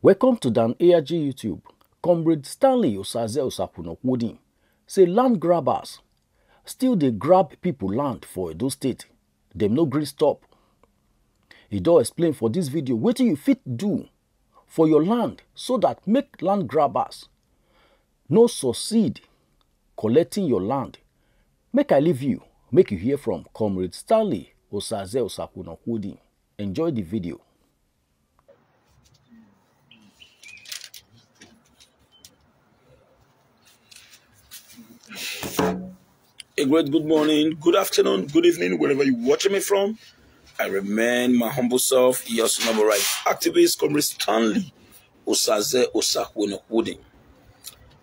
Welcome to Dan ARG YouTube. Comrade Stanley Osaze Osakunokwodim say land grabbers still dey grab people land for Edo State. Dem no gree stop. He don explain for this video wetin you fit do for your land so that make land grabbers no succeed collecting your land. Make I leave you, make you hear from Comrade Stanley Osaze Osakunokwodim. Enjoy the video. A great good morning, good afternoon, good evening, wherever you're watching me from. I remain my humble self, your number right activist, Comrade Stanley Osaze Osakunokwodim,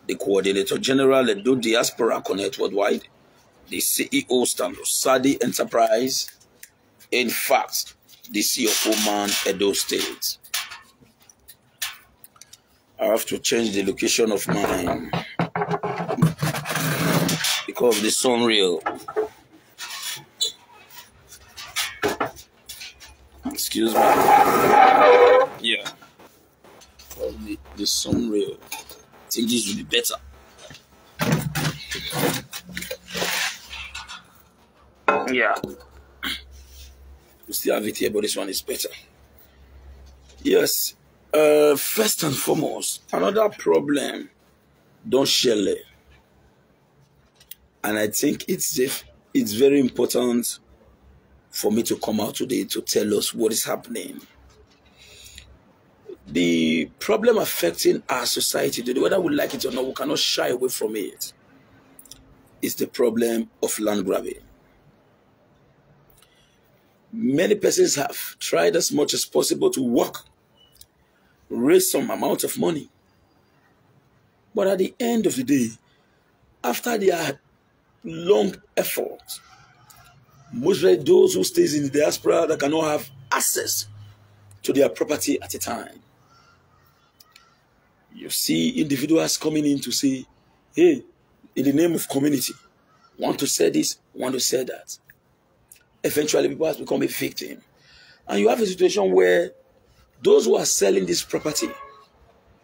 the Coordinator General Edo Diaspora Connect Worldwide, the CEO Stanley Sadi Enterprise, in fact, the CFO man Edo State. I have to change the location of mine because of the sun real. Excuse me. Yeah. The sun real. I think this will be better. Yeah. We still have it here, but this one is better. Yes. First and foremost, another problem don't share. And I think it's very important for me to come out today to tell us what is happening. The problem affecting our society today, whether we like it or not, we cannot shy away from it, is the problem of land grabbing. Many persons have tried as much as possible to work, raise some amount of money. But at the end of the day, after their long effort, mostly those who stays in the diaspora that cannot have access to their property at a time. You see individuals coming in to say, hey, in the name of community, want to say this, want to say that. Eventually, people have become a victim. And you have a situation where those who are selling this property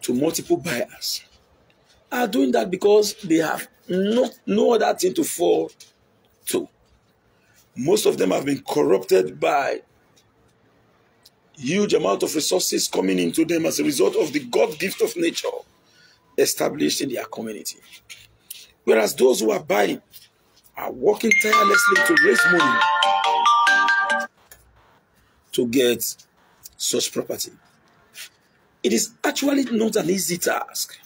to multiple buyers are doing that because they have no other thing to fall to. Most of them have been corrupted by huge amount of resources coming into them as a result of the God gift of nature established in their community. Whereas those who are buying are working tirelessly to raise money to get such property. It is actually not an easy task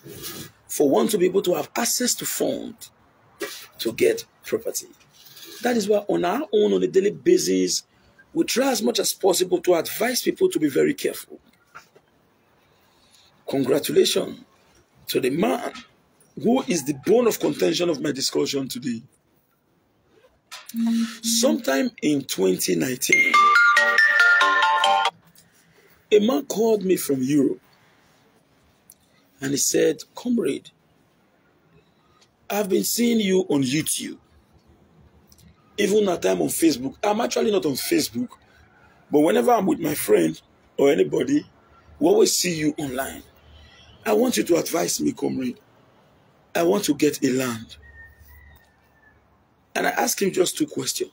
for one to be able to have access to funds to get property. That is why on our own, on a daily basis, we try as much as possible to advise people to be very careful. Congratulations to the man who is the bone of contention of my discussion today. Sometime in 2019, a man called me from Europe and he said, comrade, I've been seeing you on YouTube. Even at time on Facebook. I'm actually not on Facebook, but whenever I'm with my friend or anybody, we always see you online. I want you to advise me, comrade. I want to get a land. And I asked him just two questions.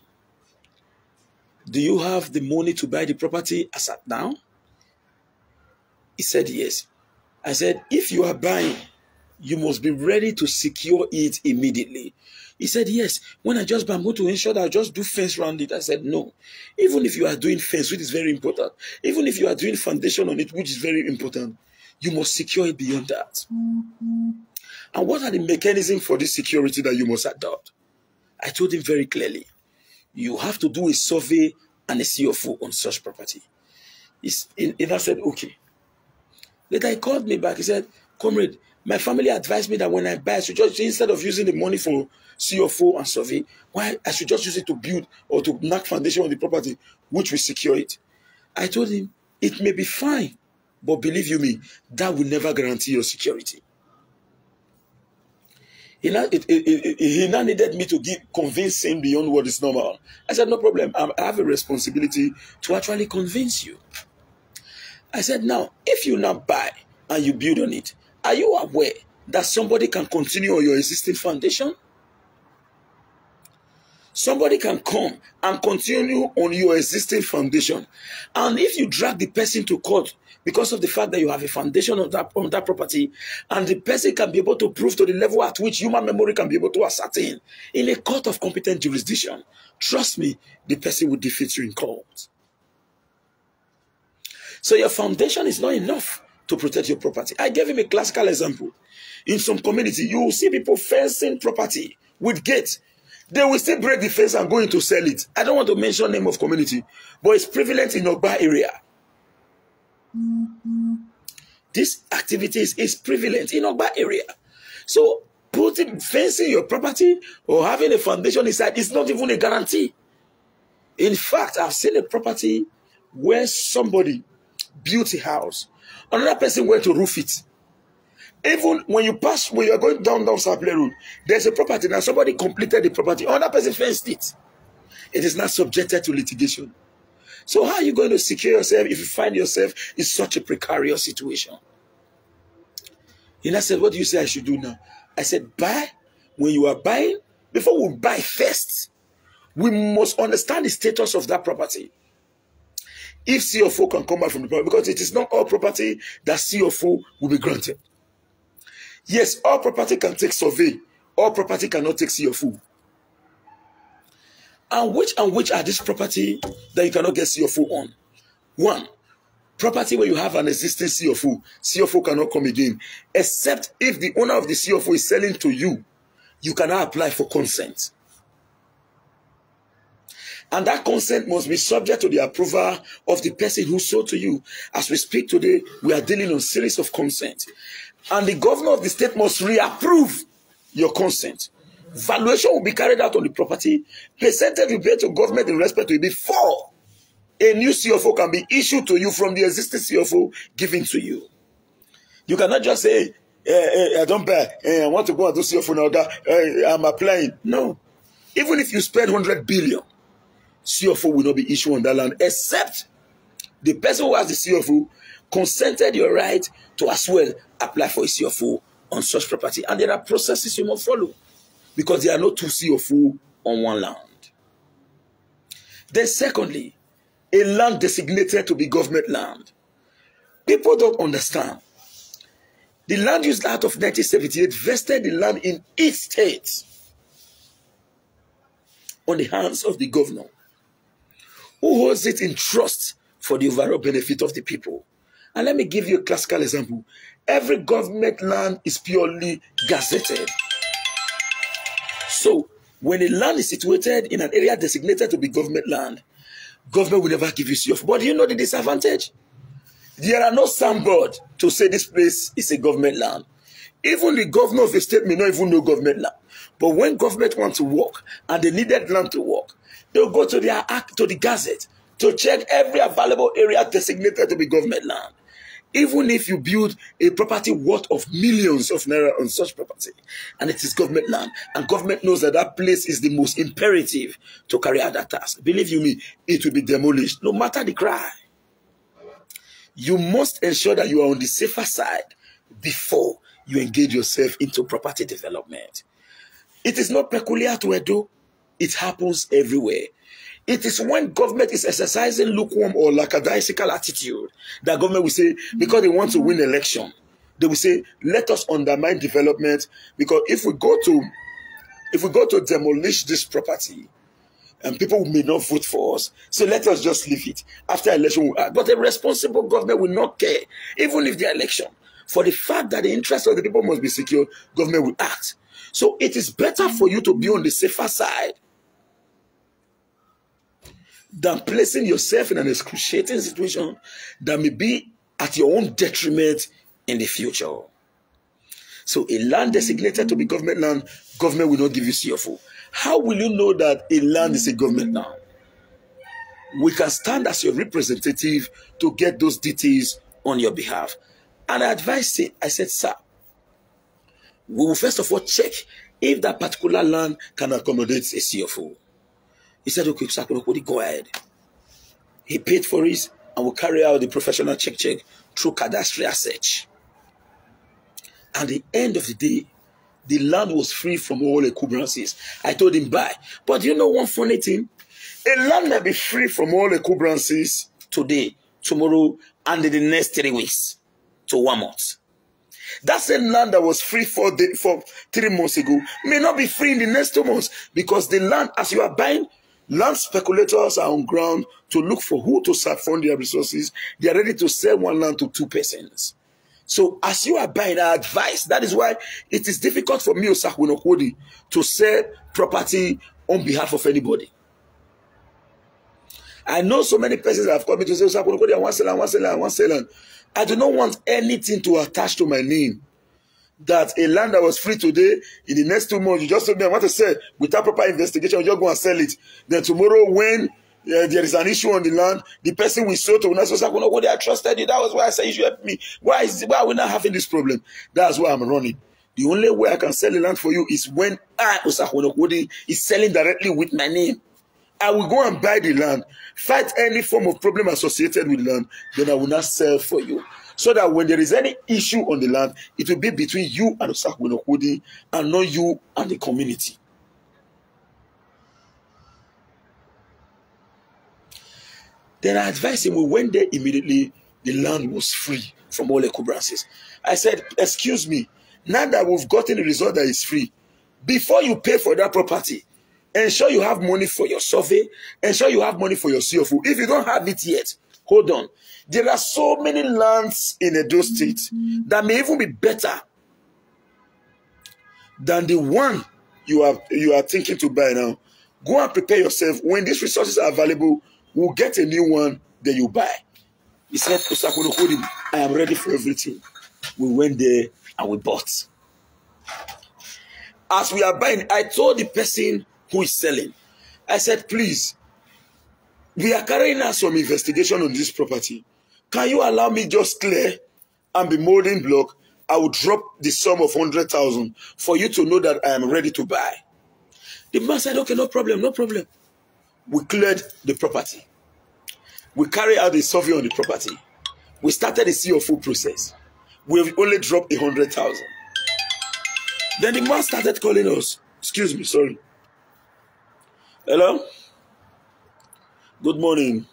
Do you have the money to buy the property as at now? He said yes. I said, if you are buying, you must be ready to secure it immediately. He said, yes. When I just buy, I'm going to ensure that I just do fence around it. I said, no. Even if you are doing fence, which is very important, even if you are doing foundation on it, which is very important, you must secure it beyond that. And what are the mechanisms for this security that you must adopt? I told him very clearly, you have to do a survey and a CFO on such property. I said, okay. Later he called me back. He said, comrade, my family advised me that when I buy, I should just, instead of using the money for CFO and survey, why I should just use it to build or to knock foundation on the property, which will secure it. I told him, it may be fine, but believe you me, that will never guarantee your security. He now needed me to convince him beyond what is normal. I said, no problem. I have a responsibility to actually convince you. I said, now, if you now buy, and you build on it, are you aware that somebody can continue on your existing foundation? Somebody can come and continue on your existing foundation. And if you drag the person to court because of the fact that you have a foundation on that property, and the person can be able to prove to the level at which human memory can be able to ascertain in a court of competent jurisdiction, trust me, the person will defeat you in court. So your foundation is not enough to protect your property. I gave him a classical example. In some community, you will see people fencing property with gates. They will still break the fence and go in to sell it. I don't want to mention name of community, but it's prevalent in Ogba area. This activity is prevalent in Ogba area. So fencing your property or having a foundation inside is not even a guarantee. In fact, I've seen a property where somebody built a house. Another person went to roof it. Even when you are going down Saple Road, there's a property now. Somebody completed the property. Another person fenced it. It is not subjected to litigation. So how are you going to secure yourself if you find yourself in such a precarious situation? And I said, what do you say I should do now? I said, buy. When you are buying, before we buy first, we must understand the status of that property. If CFO can come back from the property, because it is not all property that CFO will be granted. Yes, all property can take survey. All property cannot take CFO. And which are these property that you cannot get CFO on? One, property where you have an existing CFO. CFO cannot come again. Except if the owner of the CFO is selling to you, you cannot apply for consent. And that consent must be subject to the approval of the person who sold to you. As we speak today, we are dealing on a series of consent. And the governor of the state must reapprove your consent. Valuation will be carried out on the property. Percentage will be paid to government in respect to it before a new CFO can be issued to you from the existing CFO given to you. You cannot just say, I don't buy, I want to go and do CFO now, that I'm applying. No. Even if you spend 100 billion, CFO will not be issued on that land, except the person who has the CFO consented your right to as well apply for a CFO on such property. And there are processes you must follow, because there are no two CFO on one land. Then secondly, a land designated to be government land. People don't understand. The Land Use Act of 1978 vested the land in each state on the hands of the governor, who holds it in trust for the overall benefit of the people. And let me give you a classical example. Every government land is purely gazetted. So, when a land is situated in an area designated to be government land, government will never give you CFO. But you know the disadvantage? There are no signboard to say this place is a government land. Even the governor of the state may not even know government land. But when government wants to work and they needed land to work, they'll go to their act, to the gazette, to check every available area designated to be government land. Even if you build a property worth of millions of naira on such property, and it is government land, and government knows that that place is the most imperative to carry out that task, believe you me, it will be demolished, no matter the cry. You must ensure that you are on the safer side before you engage yourself into property development. It is not peculiar to Edo. It happens everywhere. It is when government is exercising lukewarm or lackadaisical attitude that government will say, because they want to win election, they will say, let us undermine development, because if we go to demolish this property, and people may not vote for us, so let us just leave it. After election, we'll act. But a responsible government will not care, even if the election, for the fact that the interests of the people must be secured, government will act. So it is better for you to be on the safer side than placing yourself in an excruciating situation that may be at your own detriment in the future. So a land designated to be government land, government will not give you CFO. How will you know that a land is a government land? We can stand as your representative to get those details on your behalf. And I advised him, I said, sir, we will first of all check if that particular land can accommodate a CFO. He said, okay, sir, go ahead. He paid for it and will carry out the professional check through cadastral search. At the end of the day, the land was free from all encumbrances. I told him buy. But you know one funny thing? A land may be free from all encumbrances today, tomorrow, and in the next 3 weeks to 1 month. That same land that was free for 3 months ago may not be free in the next 2 months, because the land, as you are buying, land speculators are on ground to look for who to fund their resources. They are ready to sell one land to 2 persons. So as you are buying, I advise. That is why it is difficult for me, Osakwunokwodi, to sell property on behalf of anybody. I know so many persons have come to say, Osakwunokwodi, I want to sell, I want to sell, I want to sell. I do not want anything to attach to my name. That a land that was free today, in the next 2 months, you just told me I want to sell without proper investigation, you just go and sell it. Then tomorrow, when there is an issue on the land, the person we sold to will not say, Osakwunokwodi, I trusted you. That was why I said you should help me. Why are we not having this problem? That's why I'm running. The only way I can sell the land for you is when I, Osakwunokwodi, is selling directly with my name. I will go and buy the land, fight any form of problem associated with land, then I will not sell for you. So that when there is any issue on the land, it will be between you and Osakwunokwodi and not you and the community. Then I advised him, we went there immediately, the land was free from all encumbrances. I said, excuse me, now that we've gotten the result that is free, before you pay for that property, ensure you have money for your survey, ensure you have money for your CFO. If you don't have it yet, hold on. There are so many lands in Edo State that may even be better than the one you are thinking to buy now. Go and prepare yourself. When these resources are available, we'll get a new one, then you buy. He said, Osakwunokwodi, I am ready for everything. We went there and we bought. As we are buying, I told the person who is selling, I said, please, we are carrying out some investigation on this property. Can you allow me just clear and be molding block? I will drop the sum of 100,000 for you to know that I am ready to buy. The man said, okay, no problem, no problem. We cleared the property. We carried out the survey on the property. We started the CFO process. We've only dropped 100,000. Then the man started calling us. Excuse me, sorry. Hello? Good morning.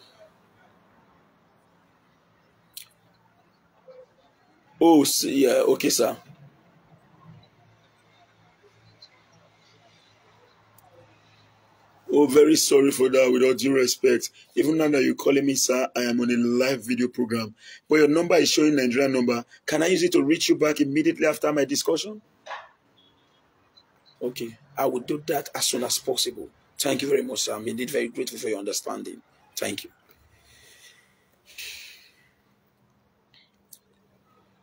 Oh, yeah, okay, sir. Oh, very sorry for that, with all due respect. Even now that you're calling me, sir, I am on a live video program. But your number is showing Nigerian number. Can I use it to reach you back immediately after my discussion? Okay, I will do that as soon as possible. Thank you very much, sir. I'm indeed very grateful for your understanding. Thank you.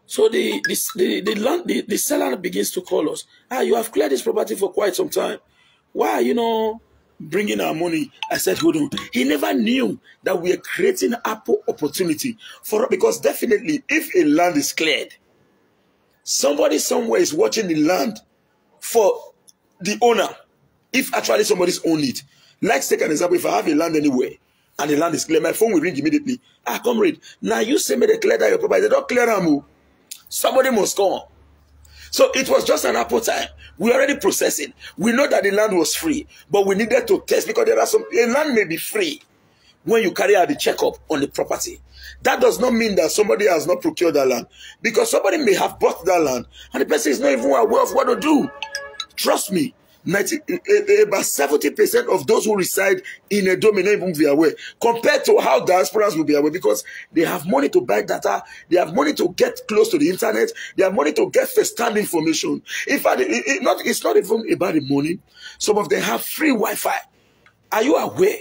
So the seller begins to call us. You have cleared this property for quite some time. Why are you bringing our money? I said, hold on. He never knew that we are creating ample opportunity for, because definitely if a land is cleared, somebody somewhere is watching the land for the owner. If actually somebody's owned it. Let's take an example. If I have a land anywhere and the land is clear, my phone will ring immediately. Comrade, now you say me they clear that your property. They don't clear them. Somebody must come. So it was just an apple time. We already processing. We know that the land was free, but we needed to test, because there are a land may be free when you carry out the checkup on the property. That does not mean that somebody has not procured that land, because somebody may have bought that land and the person is not even aware of what to do. Trust me. About 70% of those who reside in a domain may not even be aware, compared to how diasporans will be aware, because they have money to buy data, they have money to get close to the internet, they have money to get first-hand information. In fact, it's not even about the money. Some of them have free Wi-Fi. Are you aware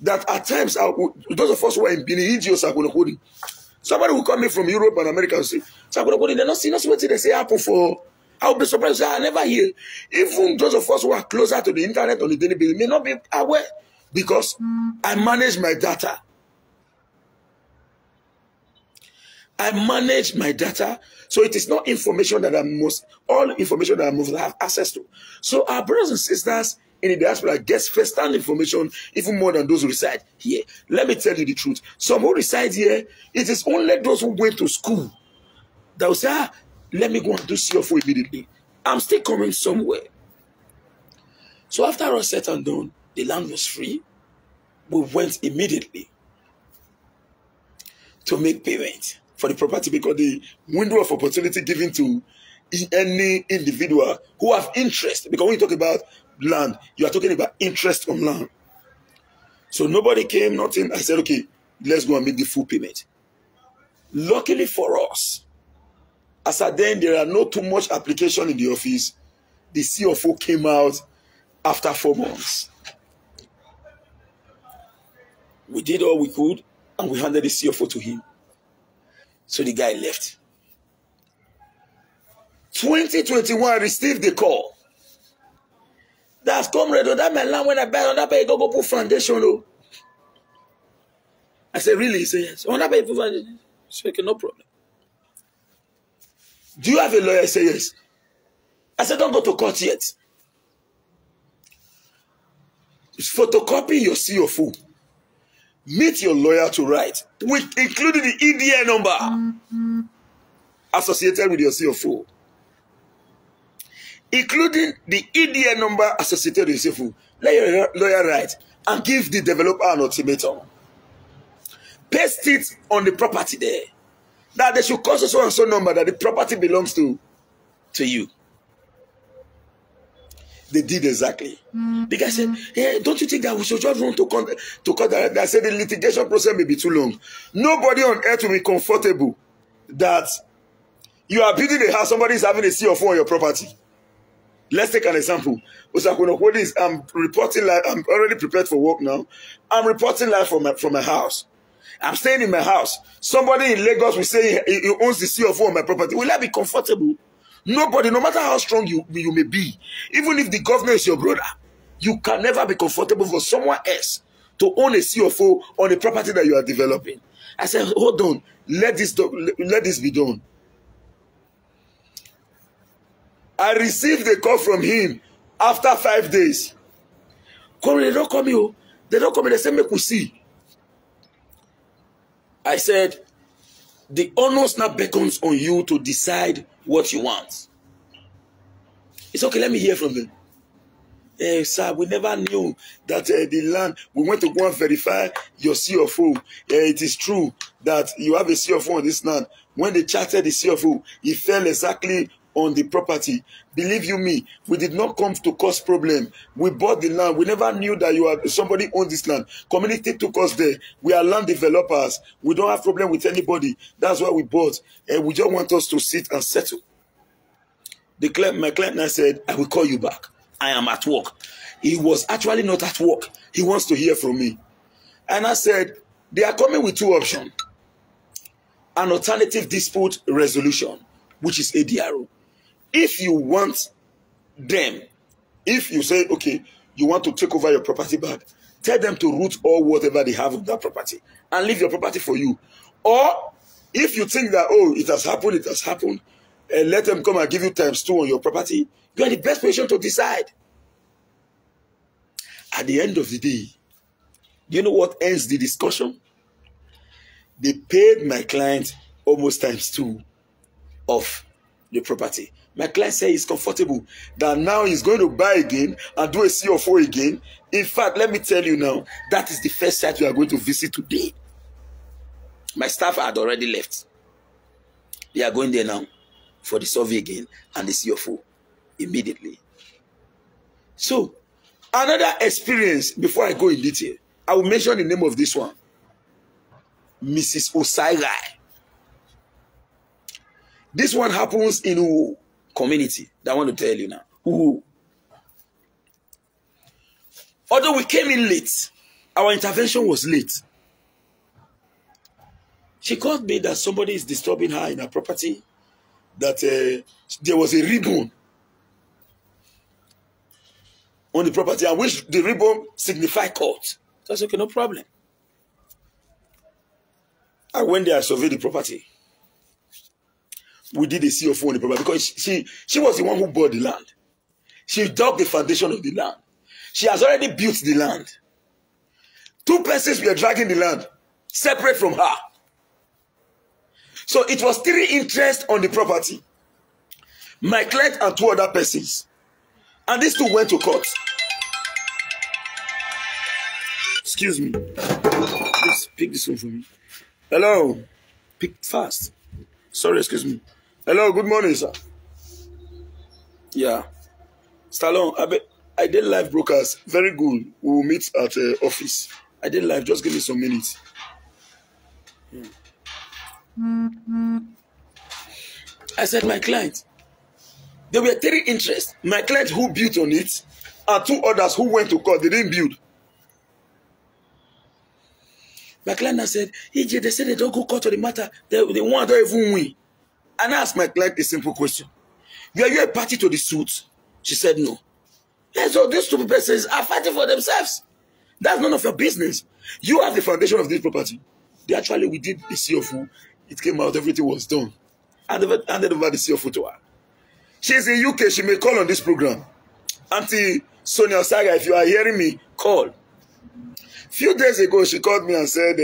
that at times, those of us who are in Benin, somebody will come in from Europe and America and say, they're not seeing what they say happen for. I'll be surprised. I never hear. Even those of us who are closer to the internet on the daily basis may not be aware, because I manage my data. I manage my data, so it is not information that all information that I must have access to. So our brothers and sisters in the diaspora gets first-hand information even more than those who reside here. Let me tell you the truth. Some who reside here, it is only those who went to school that will say, let me go and do CFO immediately. I'm still coming somewhere. So after all said and done, the land was free. We went immediately to make payment for the property because the window of opportunity given to any individual who have interest, because when you talk about land, you are talking about interest on land. So nobody came, nothing. I said, okay, let's go and make the full payment. Luckily for us, as at then there are not too much application in the office, the CFO came out after 4 months. We did all we could and we handed the CFO to him. So the guy left. 2021, I received the call. That's comrade, that my land when I buy on that pay go put foundation. Oh. I said, really? He said, yes. On that pay put foundation. So okay, no problem. Do you have a lawyer? I said, yes. I said, don't go to court yet. Photocopy your CFO. Meet your lawyer to write, including the EDA number associated with your CFO. Including the EDA number associated with your CFO. Let your lawyer write and give the developer an ultimatum. Paste it on the property there. That they should call so and so number that the property belongs to you. They did exactly. The guy said, hey, don't you think that we should just run to court? I said the litigation process may be too long. Nobody on earth will be comfortable that you are building a house, somebody is having a CFO on your property. Let's take an example. I'm reporting live. I'm already prepared for work now. I'm reporting live from my house. I'm staying in my house. Somebody in Lagos will say he owns the CFO on my property. Will I be comfortable? Nobody, no matter how strong you may be, even if the governor is your brother, you can never be comfortable for someone else to own a CFO on a property that you are developing. I said, hold on, let this be done. I received a call from him after 5 days. They don't call me. They don't call me. They say, make we see. I said, the onus now beckons on you to decide what you want. It's okay, let me hear from them. Sir, we never knew that the land, we went to go and verify your CFO. It is true that you have a CFO on this land. When they charted the CFO, it fell exactly on the property. Believe you me, we did not come to cause problem. We bought the land. We never knew that somebody owned this land. Community took us there. We are land developers. We don't have problem with anybody. That's why we bought. And we just want us to sit and settle. My client now said, I will call you back. I am at work. He was actually not at work. He wants to hear from me. And I said, they are coming with 2 options. An alternative dispute resolution, which is ADRO. If you want them, if you say, okay, you want to take over your property back, tell them to root all whatever they have of that property and leave your property for you. Or if you think that, oh, it has happened, and let them come and give you ×2 on your property, you are in the best position to decide. At the end of the day, do you know what ends the discussion? They paid my client almost ×2 of the property. My client said he's comfortable that now he's going to buy again and do a CFO again. In fact, let me tell you now, that is the first site we are going to visit today. My staff had already left. They are going there now for the survey again and the CFO immediately. So, another experience, before I go in detail, I will mention the name of this one. Mrs. Osairai. This one happens in Uwu community that I want to tell you now. Uwu. Although we came in late, our intervention was late. She called me that somebody is disturbing her in her property, that there was a ribbon on the property, and which the ribbon signified court. So I said, okay, no problem. I went there, I surveyed the property. We did a CFO on the property because she was the one who bought the land. She dug the foundation of the land. She has already built the land. 2 persons were dragging the land, separate from her. So it was 3 interests on the property. My client and two other persons. And these two went to court. Excuse me. Please pick this one for me. Hello. Pick fast. Sorry, excuse me. Hello, good morning, sir. Yeah. Stallone, I did live broadcast. Very good. We will meet at the office. I did live. Just give me some minutes. Yeah. I said, my client. There were 3 interests. My client who built on it, and 2 others who went to court. They didn't build. My client said, EJ, they said they don't go court to the matter. They want to even win. And I asked my client a simple question. Were you a party to the suit? She said no. And so these 2 persons are fighting for themselves. That's none of your business. You have the foundation of this property. We did the CFO. It came out, everything was done. And they handed over the CFO to her. She's in UK. She may call on this program. Auntie Sonia Saga, if you are hearing me, call. Few days ago, she called me and said,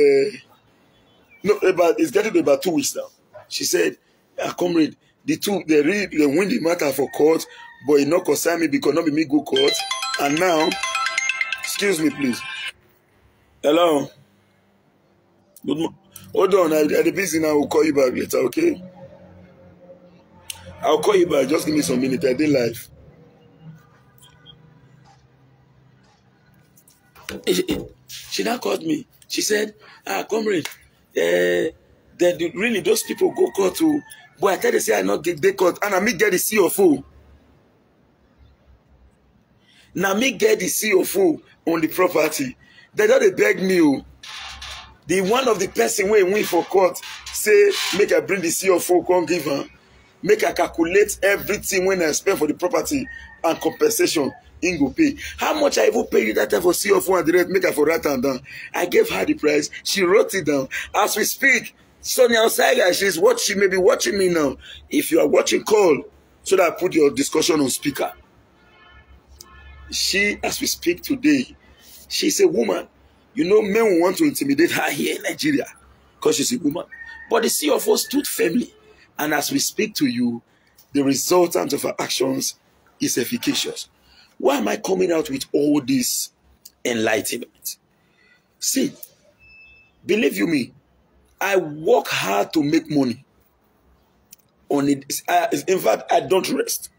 it's getting to about 2 weeks now. She said, comrade, they win the matter for court, but it not concern me because not be me go court. And now, excuse me, please. Hello. Good morning. Hold on, I'm busy now. I'll call you back later, okay? I'll call you back. Just give me some minutes. I did live. She now called me. She said, comrade, really those people go court to, but I tell you, say I not get the court, and I me get the CFO. Now me get the CFO on the property. They don't beg me. The one of the person when win for court say, make I bring the CFO, come give her. Make I calculate everything when I spend for the property and compensation. In go pay. How much I even pay you that time for CFO and the rest, make her for write down. I gave her the price. She wrote it down. As we speak, Sonia Osaiga, she may be watching me now. If you are watching, call so that I put your discussion on speaker. She, as we speak today, she's a woman. You know, men will want to intimidate her here in Nigeria because she's a woman. But the CFO stood firmly. And as we speak to you, the resultant of her actions is efficacious. Why am I coming out with all this enlightenment? See, believe you me, I work hard to make money. On it. In fact, I don't rest.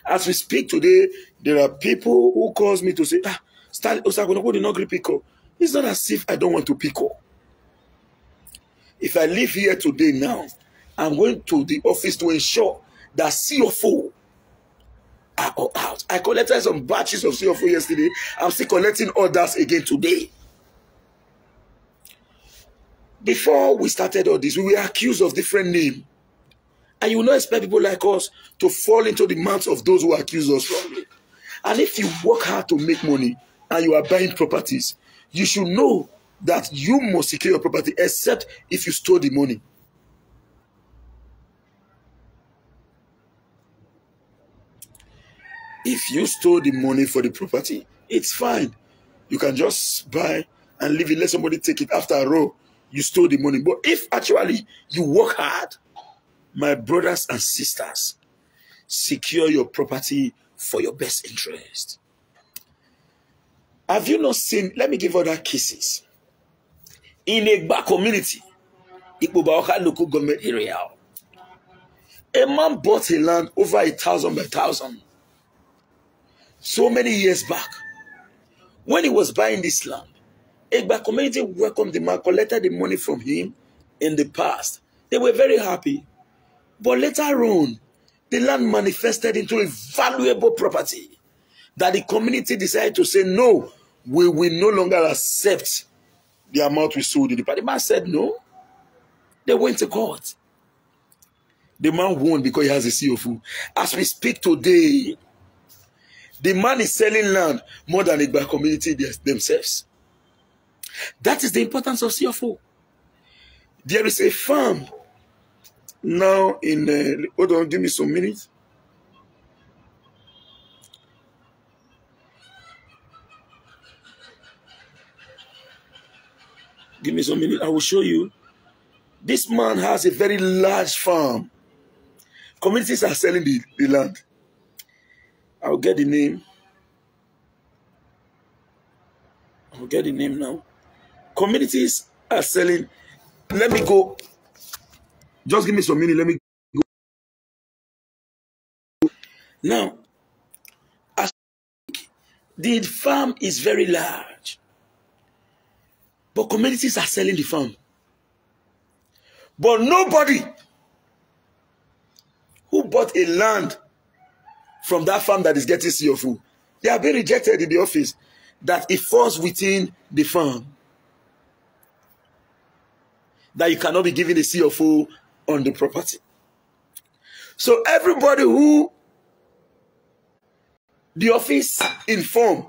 As we speak today, there are people who calls me to say, Stanley Osakwonokwo did not agree pick up. It's not as if I don't want to pick up. If I leave here today now, I'm going to the office to ensure that CFO are all out. I collected some batches of CFO yesterday. I'm still collecting orders again today. Before we started all this, we were accused of different names. And you will not expect people like us to fall into the mouths of those who accuse us wrongly. And if you work hard to make money and you are buying properties, you should know that you must secure your property except if you stole the money. If you stole the money for the property, it's fine. You can just buy and leave it, let somebody take it. After all, you stole the money. But if actually you work hard, my brothers and sisters, secure your property for your best interest. Have you not seen, let me give other cases. In Egba community, Ikpobaoka local government area, a man bought a land over 1,000 by 1,000. So many years back, when he was buying this land, Egba community welcomed the man, collected the money from him in the past. They were very happy. But later on, the land manifested into a valuable property that the community decided to say, no, we will no longer accept the amount we sold in the past. The man said no. They went to court. The man won because he has a CFO. As we speak today, the man is selling land more than the community themselves. That is the importance of CFO. There is a farm now in, hold on, give me some minutes. Give me some minutes, I will show you. This man has a very large farm Communities are selling the land. I'll get the name. I'll get the name now. Communities are selling. Let me go. Just give me some minute. Let me go. Now, as the farm is very large, but communities are selling the farm. But nobody who bought a land from that farm that is getting CFO, they are being rejected in the office that it falls within the farm, that you cannot be given a CFO on the property. So everybody who the office informed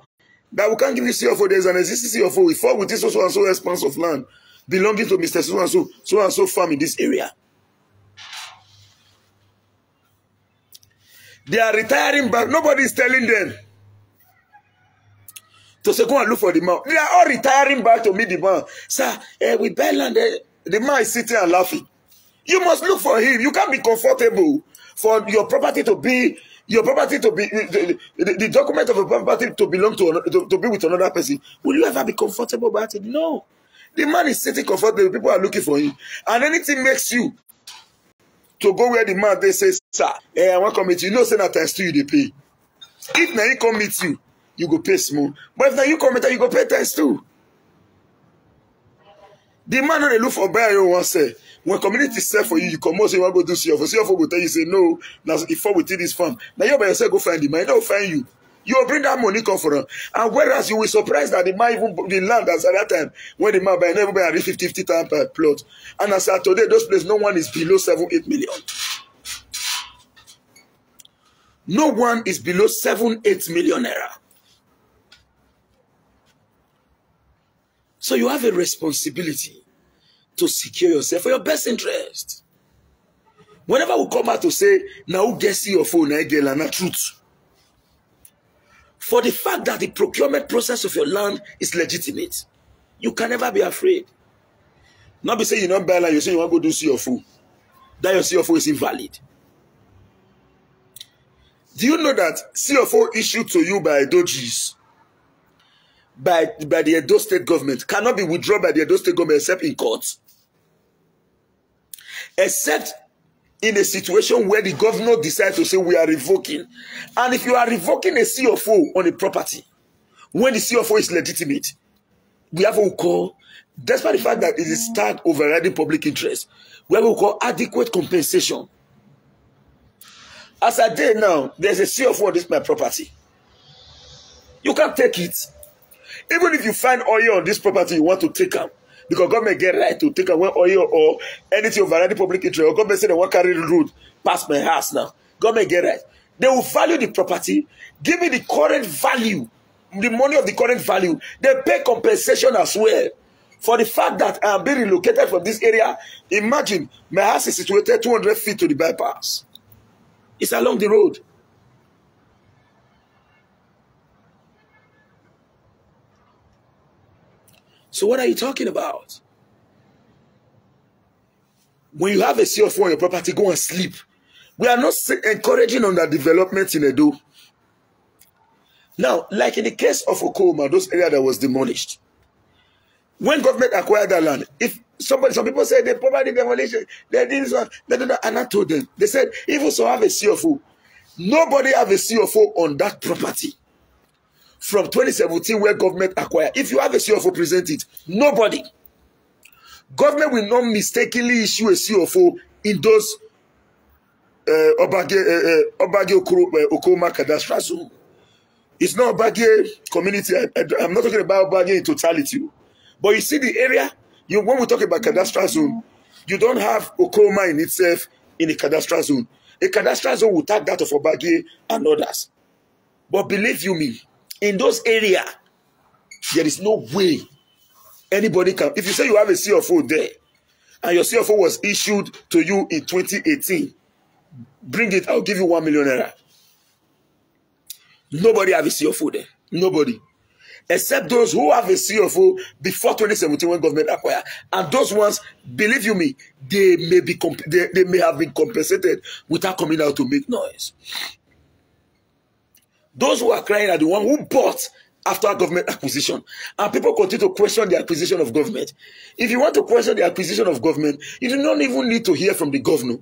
that we can't give you CFO, there's an existing CFO, we fall within so and so expanse of land belonging to Mr. So and so farm in this area. They are retiring back. Nobody is telling them to say, go and look for the man. They are all retiring back to meet the man. Sir, we buy land. The man is sitting and laughing. You must look for him. You can't be comfortable for your property to be, the document of a property to belong to be with another person. Will you ever be comfortable about it? No. The man is sitting comfortable. People are looking for him. And anything makes you to go where the man, they say, sir, I want to come meet you. You know, say that times 2 you they pay. If now he come meet you, you go pay small. But if now you come meet you go pay times 2. The man on the look for buyer you want say, when community sell for you, you come out say you want to go do CFO. CFO will tell you, say, no, now if fall within this farm. Now you by yourself go find the man. He don't find you. You will bring that money come for him. And whereas you will surprise that the man even the land as at that time, when the man buy, never buy at 50,000 per plot. And as at today, those places, no one is below 7-8 million. No one is below 7-8 million naira. So you have a responsibility to secure yourself for your best interest. Whenever we come out to say, now who gets your phone, I get and truth. For the fact that the procurement process of your land is legitimate, you can never be afraid. Not be saying you don't buy land, you say you want to go do CFO. That your CFO is invalid. Do you know that CFO issued to you by Dojis, by the Edo State government, cannot be withdrawn by the Edo State government except in court? Except in a situation where the governor decides to say we are revoking. And if you are revoking a CFO on a property, when the CFO is legitimate, we have what we call, despite the fact that it is tagged overriding public interest, we have what we call adequate compensation. As I did now, there's a CFO on this my property. You can't take it. Even if you find oil on this property, you want to take them. Because government get right to take away oil or anything overriding public interest. Or government say they want to carry the road past my house now. Government get right. They will value the property, give me the current value, the money of the current value. They pay compensation as well. For the fact that I am being relocated from this area, imagine my house is situated 200 feet to the bypass. It's along the road. So what are you talking about? When you have a CFO on your property, go and sleep. We are not encouraging underdevelopment in Edo. Now, like in the case of Okoma, those areas that was demolished. When government acquired that land, if some people say they property demolition, they did this one, and I told them, they said, even so have a CFO. Nobody have a CFO on that property. From 2017 where government acquired. If you have a CFO, present it. Nobody. Government will not mistakenly issue a CFO in those Obage Okoma cadastral zone. It's not Obage community. I'm not talking about Obage in totality. But you see the area, when we talk about cadastral zone, you don't have Okoma in itself in a cadastral zone. A cadastral zone will tag that of Obage and others. But believe you me, in those areas, there is no way anybody can. If you say you have a CFO there, and your CFO was issued to you in 2018, bring it, I'll give you 1 million naira. Nobody have a CFO there. Nobody. except those who have a CFO before 2017 when government acquired. And those ones, believe you me, they may have been compensated without coming out to make noise. Those who are crying are the one who bought after government acquisition. And people continue to question the acquisition of government. If you want to question the acquisition of government, you do not even need to hear from the governor.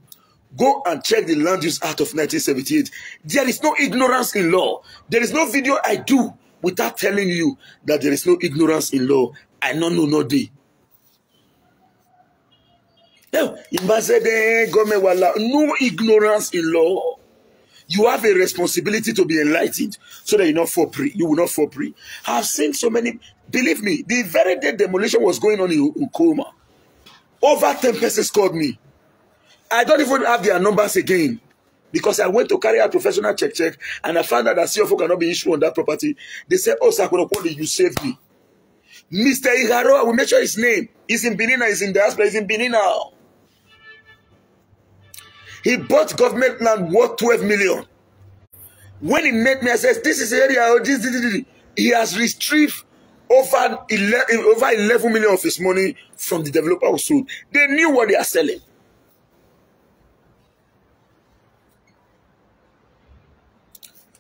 Go and check the Land Use Act of 1978. There is no ignorance in law. There is no video I do without telling you that there is no ignorance in law. I don't know no day. No ignorance in law. You have a responsibility to be enlightened so that you will not fall prey. I've seen so many, believe me, the very day demolition was going on in Ukoma, over 10 persons called me. I don't even have their numbers again because I went to carry out professional check and I found out that CFO cannot be issued on that property. They said, oh, Sakurokoli, you saved me. Mr. Igaro, I will make sure his name. He's in Benin, he's in diaspora, he's in Benin now. He bought government land worth 12 million. When he met me, I said, this is the area, he has retrieved over 11 million of his money from the developer who sold. They knew what they are selling.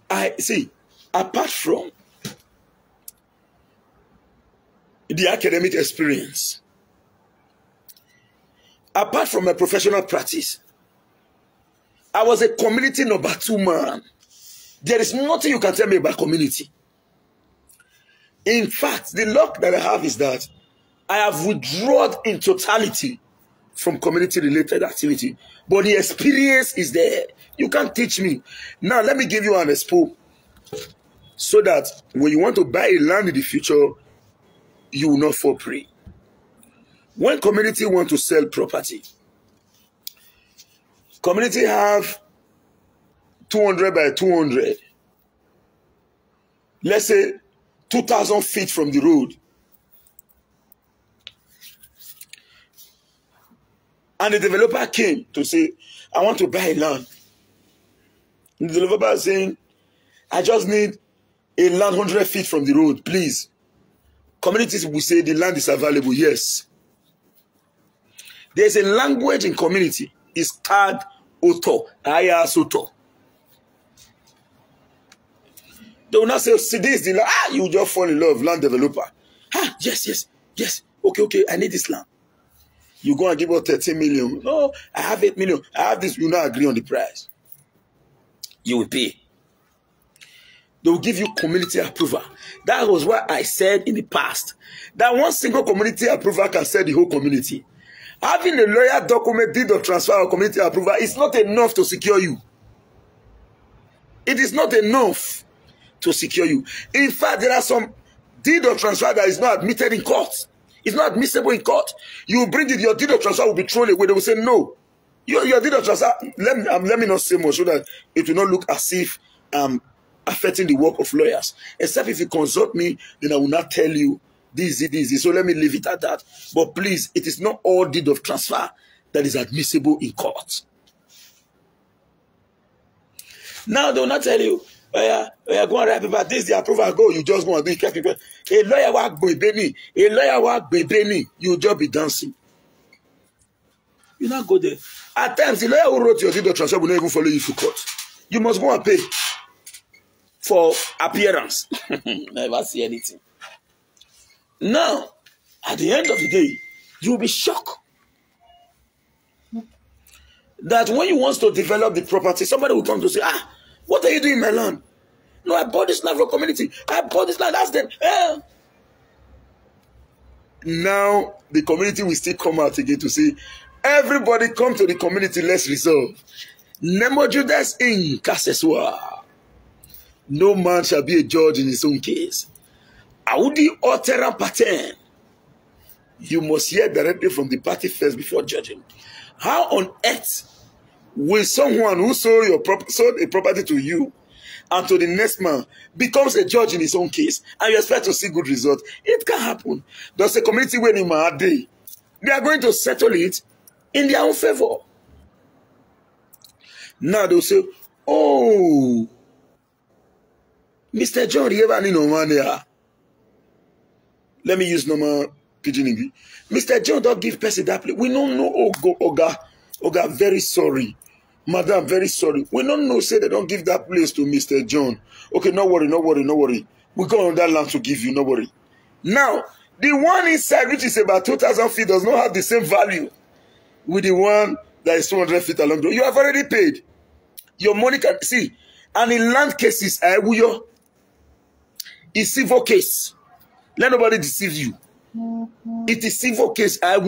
I see, apart from the academic experience, apart from my professional practice, I was a community number 2 man. There is nothing you can tell me about community. In fact, the luck that I have is that I have withdrawn in totality from community-related activity. But the experience is there. You can't teach me. Now, let me give you an expo so that when you want to buy a land in the future, you will not fall prey. When community want to sell property, community have 200 by 200. Let's say 2,000 feet from the road. And the developer came to say, I want to buy land. And the developer is saying, I just need a land 100 feet from the road, please. Communities will say the land is available. Yes. There's a language in community. It's tag oto, aya soto. They will not say, see this, the land. Ah, you just fall in love, land developer. Ah, yes. Okay, I need this land. You go and give us 13 million. No, I have 8 million. I have this. You not agree on the price. You will pay. They will give you community approval. That was what I said in the past. That one single community approval can sell the whole community. Having a lawyer document deed of transfer or community approval is not enough to secure you. It is not enough to secure you. In fact, there are some deed of transfer that is not admitted in court. It's not admissible in court. You bring it, your deed of transfer will be thrown away. They will say, no. Your deed of transfer, let me not say more so that it will not look as if affecting the work of lawyers. Except if you consult me, then I will not tell you this. So let me leave it at that. But please, it is not all deed of transfer that is admissible in court. Now they will not tell you, go and write paper, this is the approval, go, you just go and do it. A lawyer work baby, you just be dancing. You not go there. At times, the lawyer who wrote your deed of transfer will not even follow you to court. You must go and pay for appearance. Never see anything. Now, at the end of the day, you will be shocked that when you want to develop the property, somebody will come to say, what are you doing in my land? No, I bought this land for community. I bought this land. That's them. Now, the community will still come out again to say, everybody come to the community, let's resolve. Nemo Judas in Kasala. No man shall be a judge in his own case. Audi alteram pattern. You must hear directly from the party first before judging. How on earth will someone who sold a property to you and to the next man becomes a judge in his own case and you expect to see good results? It can happen. There's a community where they are going to settle it in their own favor. Now they'll say, oh, Mr. John, you ever need no money? Let me use normal pidgin English. Mr. John, don't give person that place. We don't know. Oh, go, Oga, very sorry. Madam, very sorry. We don't know, say they don't give that place to Mr. John. Okay, no worry, no worry, no worry. We go on that land to give you, no worry. Now, the one inside, which is about 2,000 feet, does not have the same value with the one that is 200 feet along the road. You have already paid. Your money can, see, and in land cases, it's civil case. Let nobody deceive you. It is civil case, if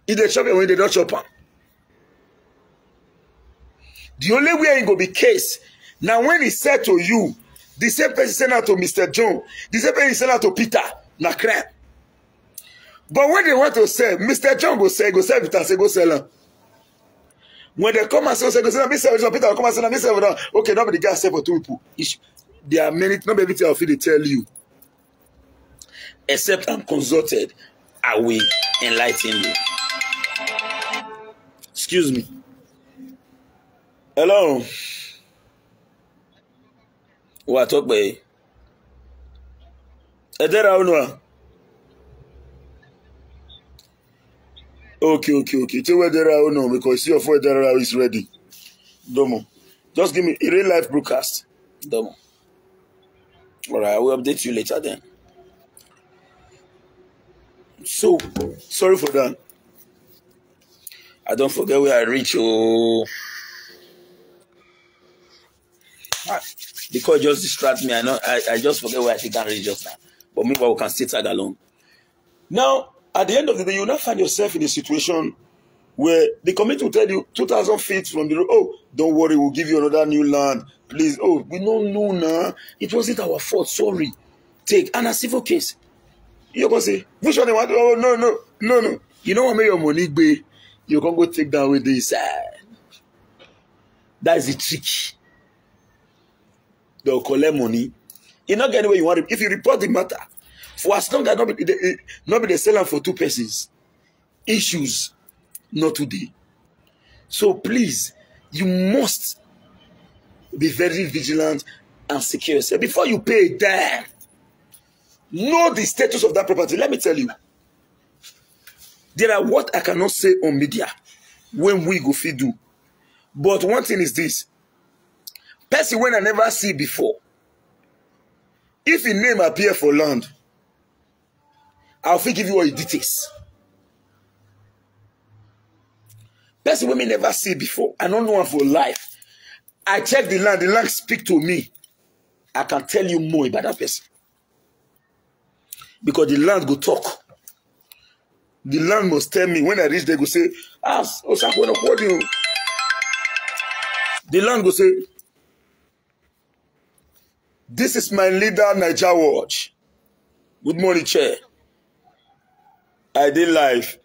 they chop it when they don't chop it. The only way it go be case. Now when he said to you, the same person sent out to Mr. John, the same person sent out to Peter, na crap. But when they want to sell, Mr. John go sell Peter, say go sell him. When they come and say, go sell Peter will come and say, sell okay, nobody got sell for two people. There are many, not everything I'll they tell you. Except I'm consulted, I will enlighten you. Excuse me. Hello. What talk by? Edera unwa. Okay. Tell where Edera uno because your for Edera is ready. Domo. Just give me a real life broadcast. Domo. Alright, I will update you later then. So sorry for that. I don't forget where I reach. Oh. Because just distract me. I just forget where I think I reach just now. But meanwhile, we can still tag along. Now, at the end of the day, you will not find yourself in a situation where the committee will tell you 2,000 feet from the road, oh, don't worry, we'll give you another new land. Please, oh, we don't know now. It wasn't our fault, sorry. Take, and a civil case. You're going to say, which one they want? Oh, no. You know what make your money be? You can go take down with this. That is the trick. They'll collect money. You not get anywhere you want it. If you report the matter, for as long as nobody selling for two persons, issues not today. So please, you must be very vigilant and secure yourself before you pay a dime. Know the status of that property. Let me tell you, there are what I cannot say on media when we go feed do. But one thing is this. Person when I never see before, if his name appear for land, I'll give you all the details. Person when me never see before, I don't know one for life. I check the land speak to me. I can tell you more about that person. Because the land go talk. The land must tell me when I reach there, go say, the land go say, this is my leader, Niger Watch. Good morning, Chair. I did live.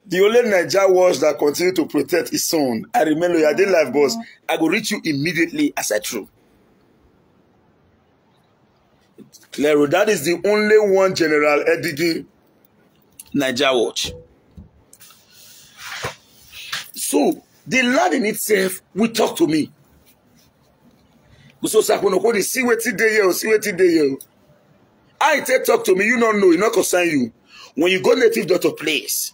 The only Niger Watch that continue to protect his son. I remember I did live, boss. I will reach you immediately as I true. Claro, that is the only one general editing Niger Watch. So, the land in itself will talk to me. So see what today. I tell talk to me, you don't know, it not concern you. When you go native doctor place,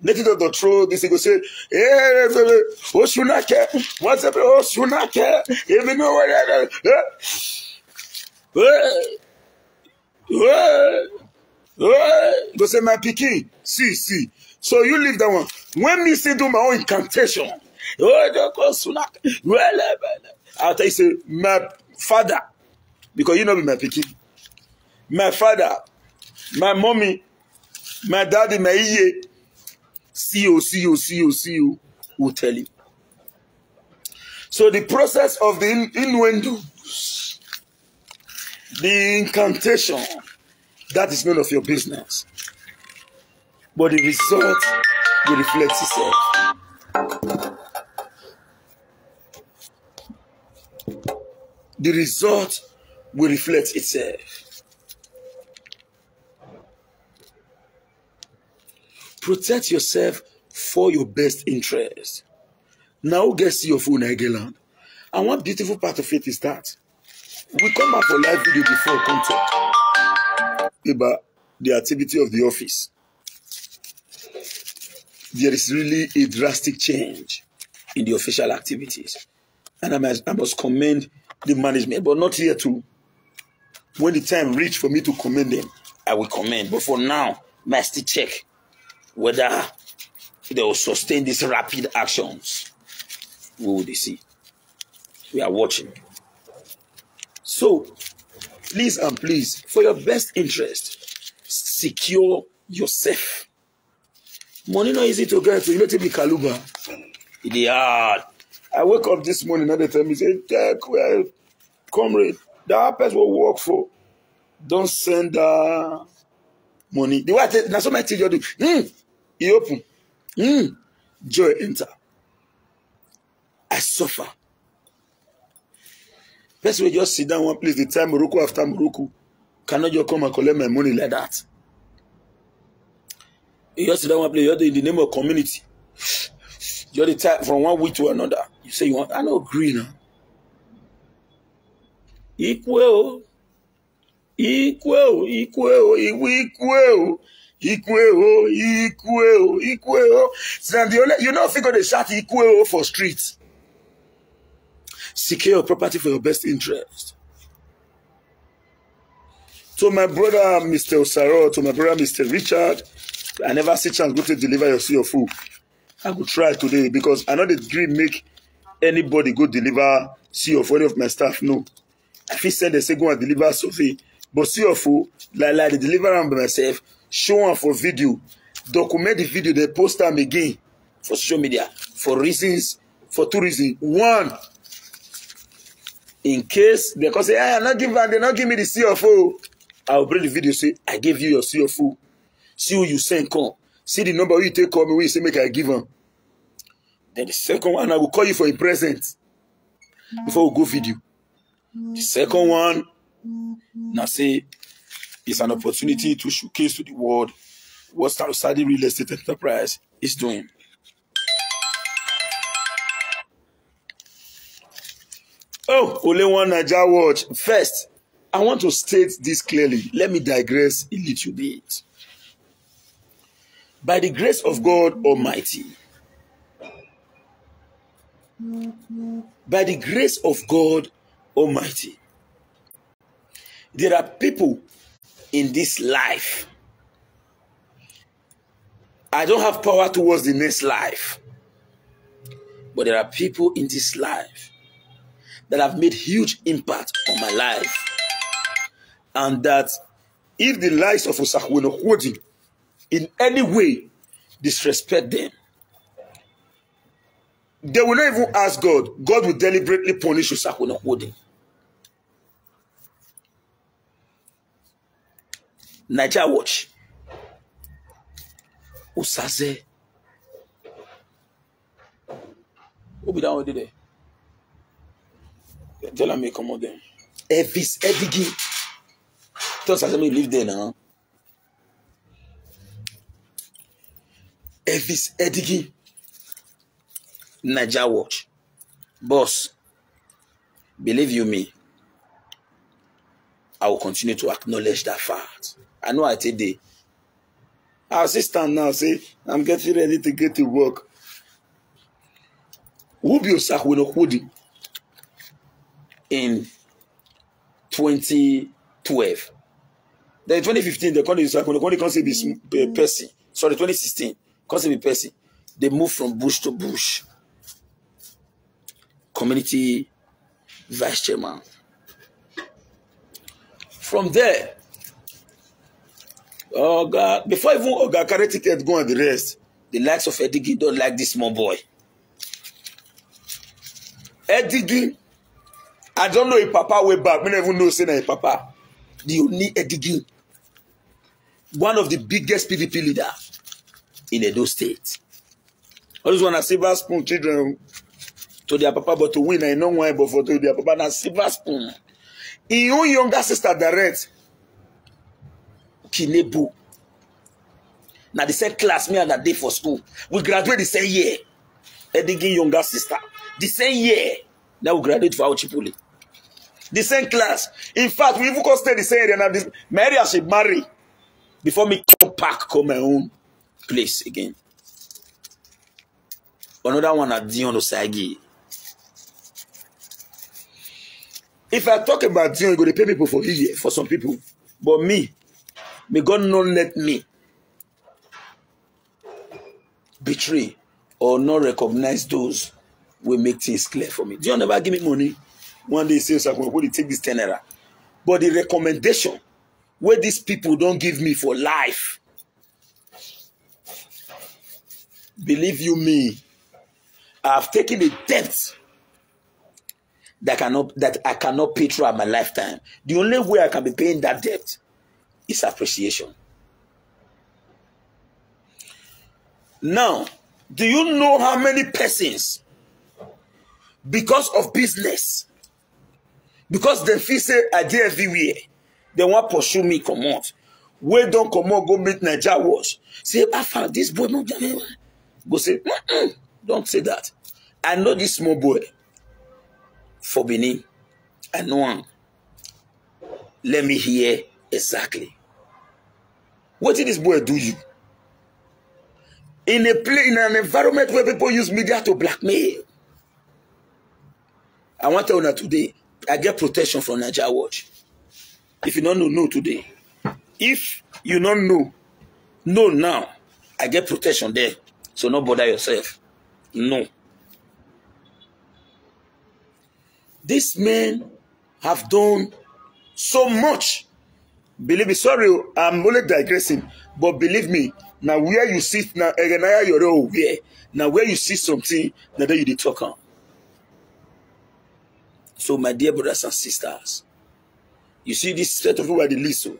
native doctor throw this, he go say, oh Shunake, what's up? Oh Shunake, even know what go say my pikin, see. So you leave that one. When me say do my own incantation, don't go Shunake. I'll tell you, say, my father, because you know me, my pikin, my father, my mommy, my daddy, my iye, see you, will tell you. So the process of the innuendo, the incantation, that is none of your business. But the result will reflect itself. The result will reflect itself. Protect yourself for your best interest. Now get see your phone again. And one beautiful part of it is that we come back for live video before content. about the activity of the office, there is really a drastic change in the official activities. And I must commend the management, but not here too. When the time reach for me to commend them, I will commend. But for now, I must still check whether they will sustain these rapid actions. We will see. We are watching. So, please and please, for your best interest, secure yourself. Money not easy to get to. You know, to be Kaluba. It is hard. I wake up this morning and they tell me, say, well, comrade, the person will work for. Don't send money. The way I tell, that's what my teacher do. He open. Joy enter. I suffer. Person will just sit down one place, the time Morocco after Morocco. Cannot just come and collect my money like that. You just sit down one place, you're in the name of community. You're the type from one week to another. You say you want, I know agree now. Equal. So you know if you're gonna shout equal for streets. Secure your property for your best interest. To my brother Mr. Osaro, to my brother Mr. Richard, I never see chance go to deliver your CFO. I could try today because I know the dream make anybody go deliver CFO, any of my staff. No. I feel said they say go and deliver survey. But CFO, like the deliver them by myself, show them for video, document the video, they post them again for social media for two reasons. One, in case they can say, hey, they're not giving me the CFO. I'll bring the video, say, I gave you your CFO. See who you send, come. See the number you take, call me, when you say, make I give them. Then the second one, I will call you for a present before we go video. The second one, now say, it's an opportunity to showcase to the world what Saudi real estate enterprise is doing. Oh, only one Naija watch. First, I want to state this clearly. Let me digress a little bit. By the grace of God Almighty, by the grace of God Almighty, there are people in this life. I don't have power towards the next life, but there are people in this life that have made huge impact on my life, and that if the likes of Osakweno Hodi in any way disrespect them, they will not even ask God. God will deliberately punish Osakweno Hodi. Naija watch. Usaze. Who be down with it there? Tell me come on there. Evis Edigi. Tell Usaze me live there now. Evis Edigi. Naija watch. Boss. Believe you me. I will continue to acknowledge that fact. I know I today. Our assistant now say, I'm getting ready to get to work. Who be Osakweno Hodi in 2012? Then in 2015, they called Osakweno Hodi, can't say this person. Sorry, 2016, can't say the person. They moved from bush to bush. Community vice chairman. From there, oh God, before even Oga carry ticket go and the rest, the likes of Edigi don't like this small boy. Edigi, I don't know if Papa way back. We never know say na Papa. The only Edigi, one of the biggest PVP leader in Edo State. All those one are silver spoon children to their Papa, but to win I know why, but for to their Papa na silver spoon. His own younger sister direct Kinebu. Now the same class me and that day for school. We graduate the same year. Edigi younger sister. The same year. Now we graduate for our Chipuli. The same class. In fact, we even go stay the same area. Now, my area should marry before me come back, come my own place again. Another one at Dion Osagi. If I talk about Dion, you're going to pay people for here, for some people. But me, may God not let me betray or not recognize those who make things clear for me. Dion never give me money. One day he says, I'm going to take this 10 naira. But the recommendation where these people don't give me for life, believe you me, I have taken a debt that I cannot pay throughout my lifetime. The only way I can be paying that debt is appreciation. Now, do you know how many persons, because of business, because they feel say I did everywhere, they want to pursue me, come out. We don't come out, go meet Niger Watch. Say, I found this boy. Go say, don't say that. I know this small boy for Benin. I know him. Let me hear exactly. What did this boy do you? In an environment where people use media to blackmail. I want to tell you today, I get protection from Niger Watch. If you don't know today. If you don't know now. I get protection there. So don't bother yourself. No. These men have done so much. Believe me, sorry, I'm only digressing. But believe me, now where you sit now, now where you see something, now that you talk on. So my dear brothers and sisters, you see this set of people at the list. So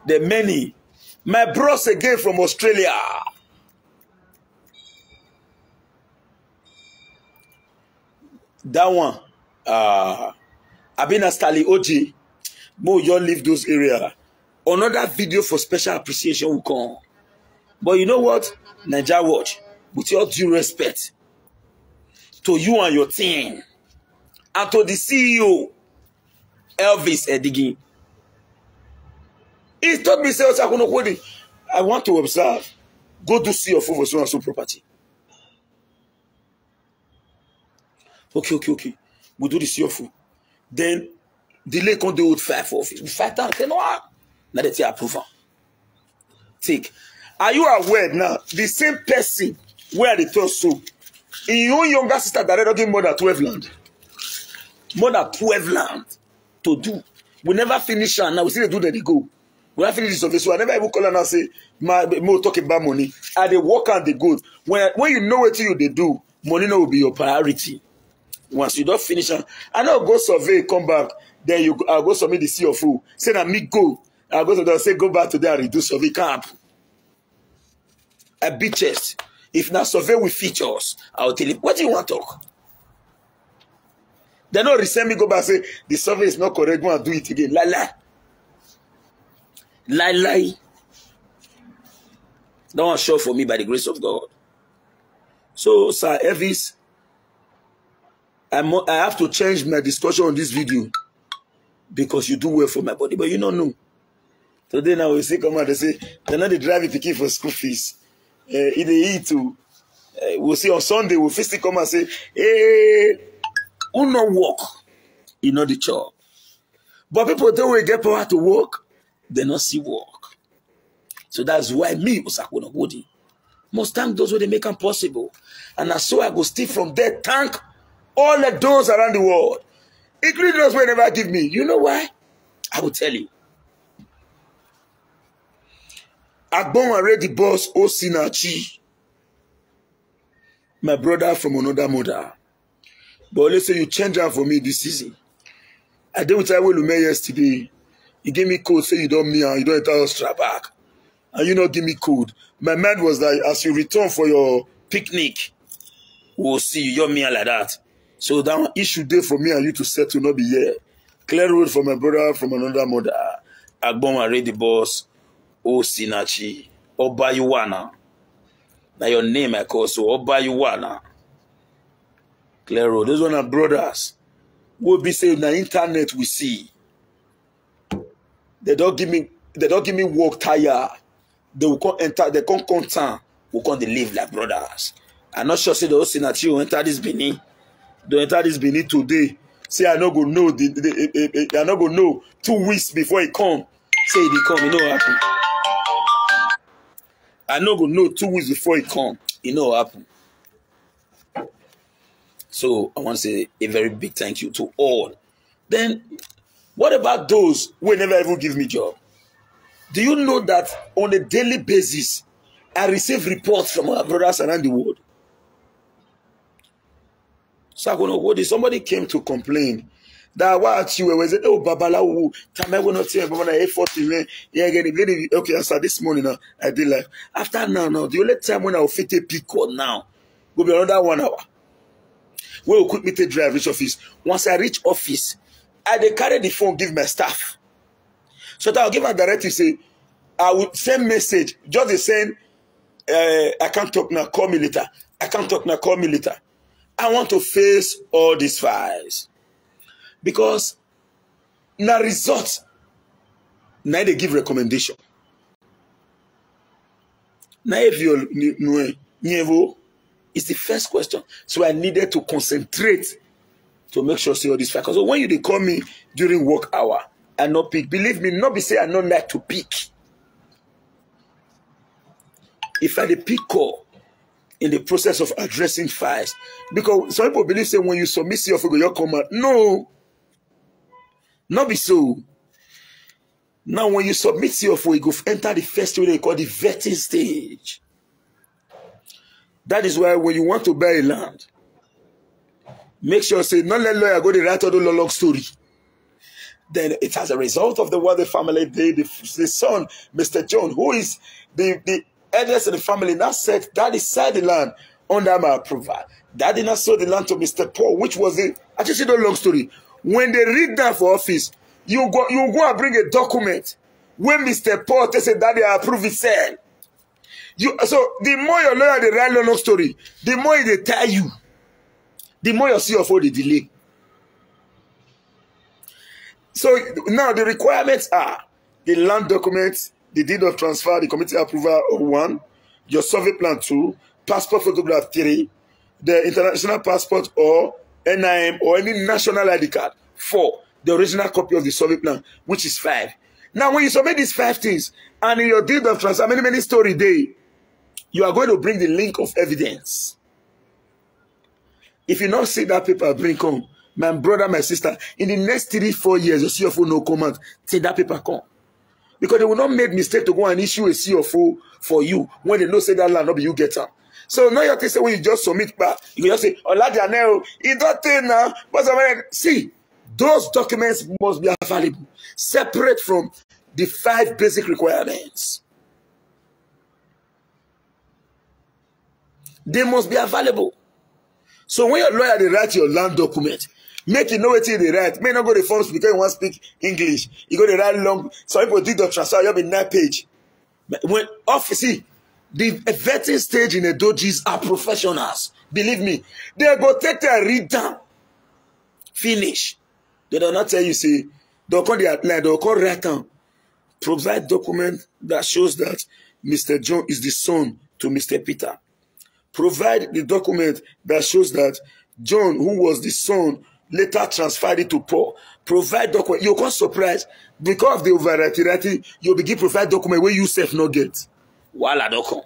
there are many. My bros again from Australia. That one, I've been a Stali OG. More you leave those areas. Another video for special appreciation will come. But you know what? Niger Watch, with your due respect to you and your team, and to the CEO, Elvis Edigin. He told me, I want to observe. Go to see your for so and so property. Okay. We do the CFO. Then delay can do with 5 office. We fight down. Say no. Now they take approval. Take. Are you aware now? The same person where they told so. In your younger sister that don't give more than 12 land. More than 12 land to do. We never finish and now we see they do that they go. We never finish this office. So I never even call her and say, more talking about money. And they work and they go. When you know what they do, money will be your priority. Once you don't finish, I know go survey, come back, then I'll go submit the CFO. Say that me go. I'll go to them, say go back to there and reduce survey camp. A big chest. If not survey with features, I'll tell you, what do you want to talk? They don't resend me, go back and say, the survey is not correct, go and do it again. Lie. That one show for me by the grace of God. So, Sir Elvis, I have to change my discussion on this video because you do well for my body, but you don't know. Today now we see come out, they say, they're not the driving to keep for school fees. If they eat too. We'll see on Sunday, we'll physically come and say, hey, who not work? You know the job. But people don't really get power to work, they not see work. So that's why me, Osakuna Wodi, must thank those who they make them possible. And so I go steal from there, thank all the doors around the world, including those who never give me. You know why? I will tell you. Agbon already boss Osinachi, my brother from another mother. But let's say you change out for me this season. I did with Lume yesterday. He gave me code, say you don't me and you don't enter strap back. And you not give me code. My mind was like, as you return for your picnic, we'll see you, you're me like that. So that issue there for me and you to settle, not be here. Clear road for my brother from another mother. Agbon already boss. Osinachi. Obayuwana. Now your name I call so Obayuwana. Clear road. Those one are brothers. will be saying the internet we see. They don't give me work tire. They will come enter, they come content, will come they live like brothers. I'm not sure say the whole senate will enter this Benin. They enter this Benin today. Say I not go know I not go know 2 weeks before he come. Say he come, you know what happen. I not go know 2 weeks before he come. You know what happen. So I want to say a very big thank you to all. Then what about those who never even give me job? Do you know that on a daily basis, I receive reports from our brothers around the world? So I don't know what somebody came to complain that what you were saying, oh Babalawo, time I will not say about my effort in okay, I started this morning now. I did live. After now, the only time when I will fit a pick call now will be another 1 hour. We will quick me to drive reach office. Once I reach office, I dey carry the phone, give my staff. So that I'll give a directive, say, I will send message, just the same, I can't talk now, call me later. I can't talk now, call me later. I want to face all these files. Because na result, now they give recommendation. Now if you it's the first question. So I needed to concentrate to make sure see all this files. Because when they call me during work hour, I not pick. Believe me, not be say I not like to pick. If I dey pick call in the process of addressing files, because some people believe say when you submit your figure, you come out. No, not be so. Now when you submit your figure, you go enter the first way they call the vetting stage. That is why when you want to buy a land, make sure say not let lawyer go to write all the long story. Then it has a result of the wealthy family, the son, Mr. John, who is the eldest in the family, now said, Daddy sold the land under my approval. Daddy now sold the land to Mr. Paul, which was the, I just said a long story. When they read that for office, you go and bring a document. When Mr. Paul they say, Daddy, I approve it, sell. So the more your lawyer they write long story, the more they tell you, the more you see of all the delay. So now the requirements are the land documents, the deed of transfer, the committee approval 1, your survey plan 2, passport photograph 3, the international passport or NIM or any national ID card 4, the original copy of the survey plan, which is 5. Now when you submit these 5 things and in your deed of transfer, many story day, you are going to bring the link of evidence. If you not see that paper, bring come. My brother, my sister, in the next 3-4 years, your CFO no comment, take that paper come. Because they will not make mistake to go and issue a CFO for you when they know say that land not be you get am. So now you have to say when you just submit back, you just say, Oladianero, it don't take now. But see, those documents must be available, separate from the 5 basic requirements. They must be available. So when your lawyer they write your land document, make it know what they write. May not go to the forms because you want to speak English. You go to write long. Some people do the transfer, you'll be 9 page. But when see, the vetting stage in the dojis are professionals. Believe me. They go take their read down. Finish. They do not tell you, say, they'll call the outline, they'll call write down. Provide document that shows that Mr. John is the son to Mr. Peter. Provide the document that shows that John, who was the son, later transferred it to Paul. Provide document. You can't surprise because of the overwriting. You begin provide document where you self not get. Wala document.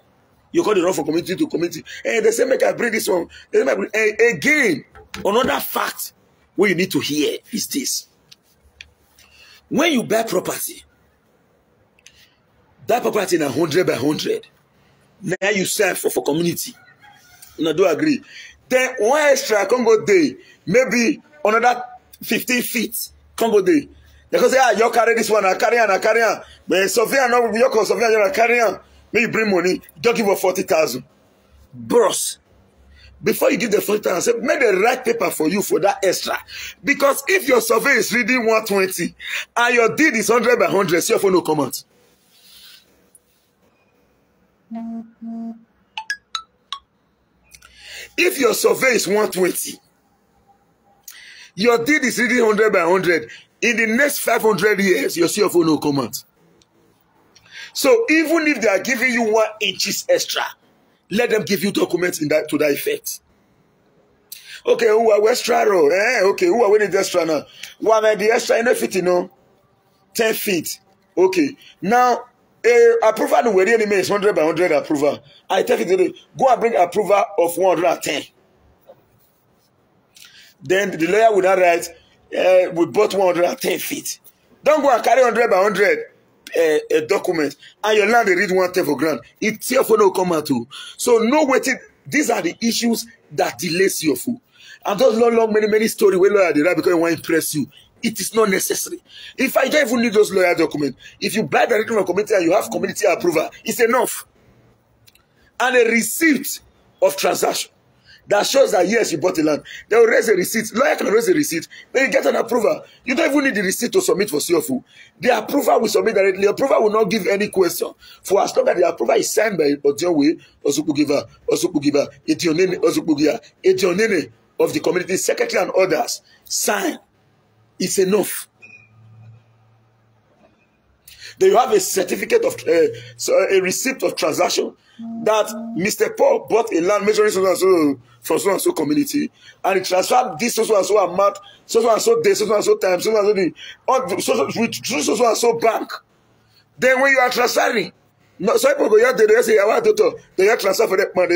You can't run from community to community. And they say, make I bring this one. Again, another fact what you need to hear is this. When you buy property, that property in 100 by 100. Now you sell for community. You do agree. Then one extra can go there. Maybe another 15 feet can go there. They can say, you carry this one, I carry on. But Sophia, no, you call Sophia, you carry on. Maybe bring money, don't give her 40,000. Bros, before you give the 40,000, say, make the right paper for you for that extra. Because if your survey is reading 120 and your deed is 100 by 100, see your phone no comment. If your survey is 120, Your deed is reading 100 by 100. In the next 500 years, your CFO no come out. So even if they are giving you 1 inch extra, let them give you documents in that to that effect. Okay, who are extra row? Okay, who are winning the extra now? One the extra in fit, 10 feet. Okay, now approval no where any is 100 by 100 approval. I tell you go and bring approval of 110. Then the lawyer will not write, we bought 110 feet. Don't go and carry 100 by 100 a document and your land they read 110 for grand. It's CFO no come out too. So no waiting. These are the issues that delay CFO. And those long many stories where lawyer they write because they want to impress you. It is not necessary. If I don't even need those lawyer documents, if you buy the written community and you have community approval, it's enough. And a receipt of transaction that shows that yes, you bought the land. They will raise a receipt. Lawyer can raise a receipt. Then you get an approval. You don't even need the receipt to submit for CFO. The approval will submit directly. The approval will not give any question. For as long as the approval is signed by Odionwe, Osupugiva, Etionene, Osupugia, Etionene of the community secretary and others, sign. It's enough. Then you have a certificate of a receipt of transaction that Mr. Paul bought a land measuring so and so from so and so community, and he transferred this so and so amount, so and so day, so and so time, so and so and so bank. Then when you are transferring, no, some people go they say I want to they transfer for that money,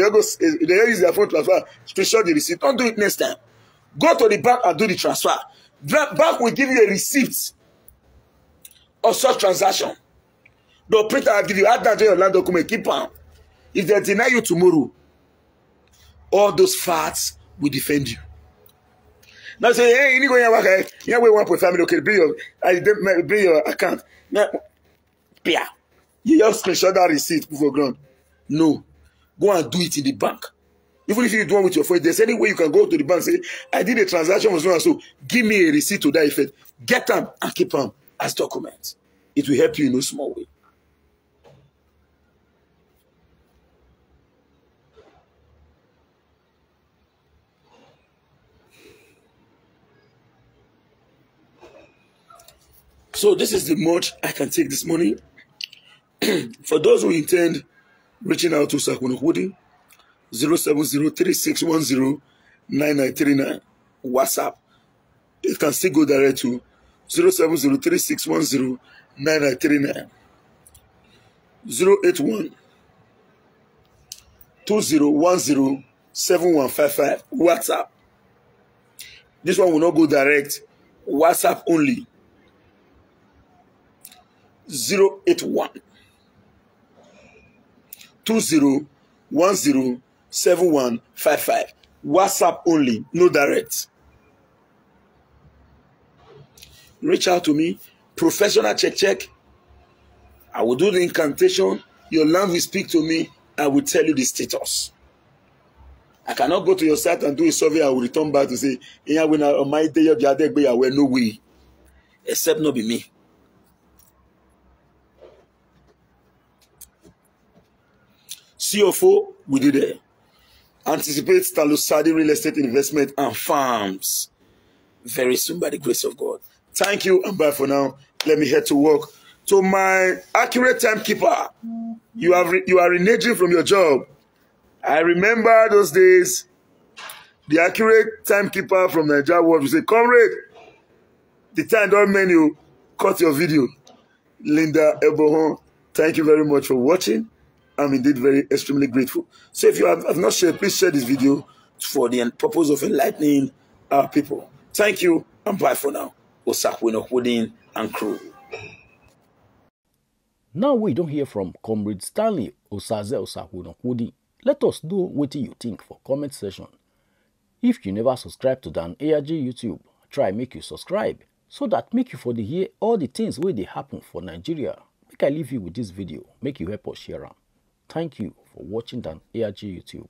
they use their phone transfer to show the receipt. Don't do it next time. Go to the bank and do the transfer. The bank will give you a receipt of such transaction. The printer will give you add that to your land document, keep on. If they deny you tomorrow, all those facts will defend you. Now say, hey, you need to go here, here we want for family, okay, bring your account. Now, you just screenshot that receipt for ground. No, go and do it in the bank. Even if you do one with your phone, there's any way you can go to the bank and say, I did a transaction with so and so, give me a receipt to that effect. Get them and keep them as documents. It will help you in no small way. So this is the much I can take this morning. For those who intend reaching out to Sakunokwudi, 07036109939 WhatsApp. It can still go direct to 07036109939 081 20107155 WhatsApp. This one will not go direct. WhatsApp only. 081 20107155. WhatsApp only, no direct. Reach out to me. Professional check. I will do the incantation. Your land will speak to me. I will tell you the status. I cannot go to your site and do a survey. I will return back to say, on my day of the no way. Except not be me. CFO, we did it. Anticipate Talusadi real estate investment and farms very soon by the grace of God. Thank you and bye for now. Let me head to work. To my accurate timekeeper, you are reneging from your job. I remember those days. The accurate timekeeper from Nigeria World will say, comrade, the time don't menu, cut your video. Linda Ebohon, thank you very much for watching. I'm indeed very extremely grateful. So if you have not shared, please share this video for the purpose of enlightening our people. Thank you and bye for now. Osakwenokwudi and crew. Now we don't hear from Comrade Stanley Osaze Osakwenokwudi. Let us know what you think for comment section. If you never subscribe to Dan ARG YouTube, try make you subscribe so that make you for the hear all the things where they happen for Nigeria. Make I leave you with this video, make you help us share them. Thank you for watching Dan ARG YouTube.